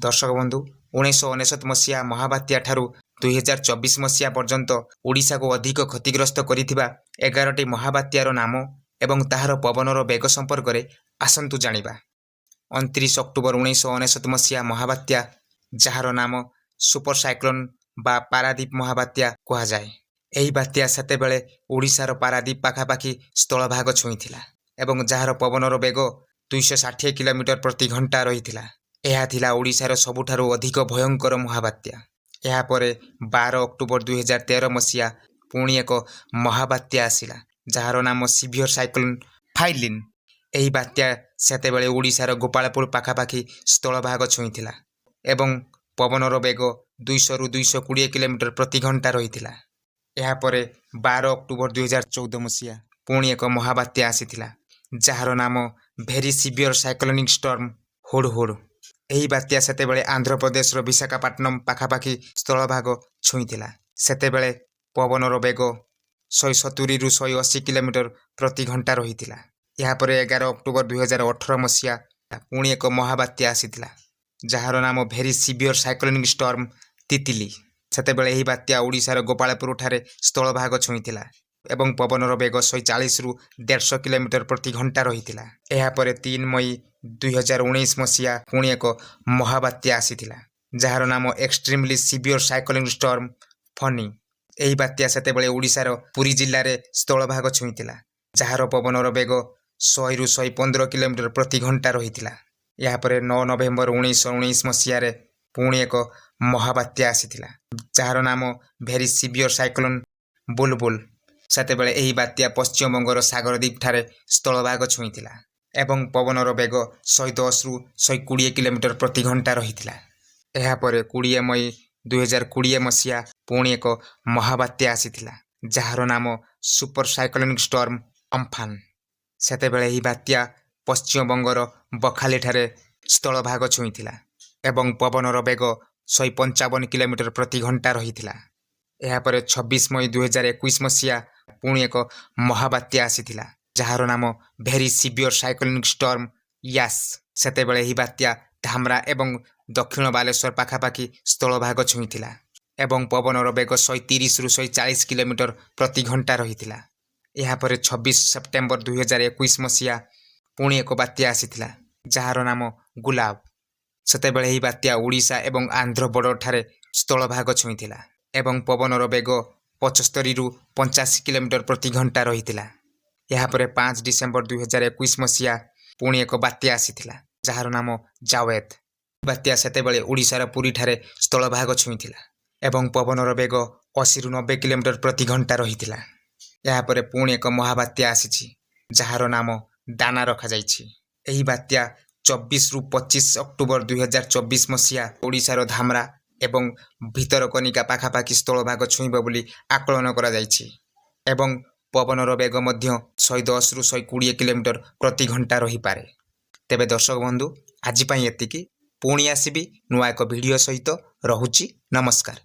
दर्शक बंधु 1999 मसीहा महाबात्या ठारू 2024 मसीहा पर्यंत ओडिशा को अधिक क्षतिग्रस्त करिथिबा 11टी महाबात्यार नाम एवं ताहार पवनर बेग संपर्क में आसंतु जानिबा। 29 अक्टोबर 1999 मसीहा महाबात्या जार नाम सुपर साइक्लोन बा पारादीप महाबात्या कहा जाए। एही बात्या सेतेबेले ओडिशार पारादीप पाखापाखि स्थलभाग छुईथिला एवं जार पवनर बेग 260 किलोमीटर प्रति घंटा रहिथिला। यह थिला ओडिशार सबुठारु अधिक भयंकर महाबात्या। यह परे 12 अक्टोबर 2013 मसीहा पुणी एक महाबात्या आसिला जार नाम सिवियर साइक्लोन फाइलिन। एही बात्या सेतेबेले ओडिशार गोपालपुर पाखापाखि स्थलभाग छुईथिला एवं पवनर बेग 200 रु 220 किलोमीटर प्रति घंटा रहिथिला। यह परे 12 अक्टोबर 2014 मसीहा पुणी एक महाबात्या आसिथिला जार नाम भेरी सिवियर साइक्लोनिक स्टॉर्म हुडहुड। एही बात्या सेतेबेले आंध्र प्रदेश विशाखापट्टनम पाखापाखि स्थलभाग छुईथिला। सेतेबेले पवनर बेग 170 रु 180 किलोमीटर प्रति घंटा रहिथिला। यह परे 11 अक्टोबर 2018 मसीहा पुणी एक महाबात्या आसिथिला जार नाम भेरी सिवियर साइक्लोनिक स्टॉर्म तितली। सेतेबेले एही बात्या ओडिशार गोपालपुर ठारे स्थलभाग छुईथिला एवं पवनर बेग 140 रु 150 किलोमीटर प्रति घंटा रहिथिला। यह परे 3 मई 2019 मसीहा पुणी एक महाबात्या आसिथिला जार नाम extremely severe cyclonic storm funny. एही बात्या सेतेबेले ओडिशार पुरी जिल्ला रे स्थलभाग छुईथिला जार पवनर बेग 100 रु 115 किलोमीटर प्रति घंटा रहिथिला। यह परे 9 नवेम्बर 1919 मसीहा रे पुणी एक महाबात्या आसिथिला जार नाम भेरी सिवियर साइक्लोन बुलबुल। सेतेबेले एही बात्या पश्चिम बंगर सागरद्वीप ठारे स्थलभाग छुईथिला एवं पवनर बेग 110 रु 120 किलोमीटर प्रति घंटा रहिथिला। यह परे 20 मई 2020 मसीहा पुणी एक महाबात्या आसिथिला जार नाम सुपर साइक्लोनिक स्टॉर्म अम्फान। सेतेबेले एही बात्या पश्चिम बंगर बखाली ठारे स्थलभाग छुईथिला एवं पवनर बेग 155 किलोमीटर प्रति घंटा रहिथिला। यह परे 26 मई 2021 मसीहा पुणी एक महाबात्या आसिथिला जार नाम भेरी सिवियर साइक्लोनिक स्टॉर्म यास। सेतेबेले एही बात्या धामरा एवं दक्षिण बालेश्वर पाखापाखि स्थलभाग छुईथिला एवं पवनर बेग 130 रु 140 किलोमीटर प्रति घंटा रहिथिला। यह परे 26 सेप्टेम्बर 2021 मसीहा पुणी एक बात्या आसिथिला जार नाम गुलाब। सेतेबेले एही बात्या ओडिशा एवं आंध्र बॉर्डर ठारे स्थलभाग छुईथिला एवं पवनर बेग 75 रु 85 किलोमीटर प्रति घंटा रहिथिला। यह परे 5 डिसेम्बर 2021 मसीहा पुणी एक बात्या आसिथिला जार नाम जावेद। बात्या सेतेबेले ओडिशार पुरी ठारे स्थलभाग छुईथिला एवं पवनर बेग 80 रु 90 किलोमीटर प्रति घंटा रहिथिला। यह परे पुणी एक महाबात्या आसिछि जार नाम दाना रखा जाइछि। एही बात्या 24 रु 25 अक्टोबर 2024 मसीहा ओडिशार धामरा एवं भितरकनिका पाखापाखि स्थलभाग छुईब बोली आकलन करा जाइछि एवं पवनर बेग मध्य 110 रु 120 किलोमीटर प्रति घंटा रही पारे। तेबे दर्शक बंधु आज एतिकी, पुणी आसिबी नुआ एक वीडियो सहित। रहुछि नमस्कार।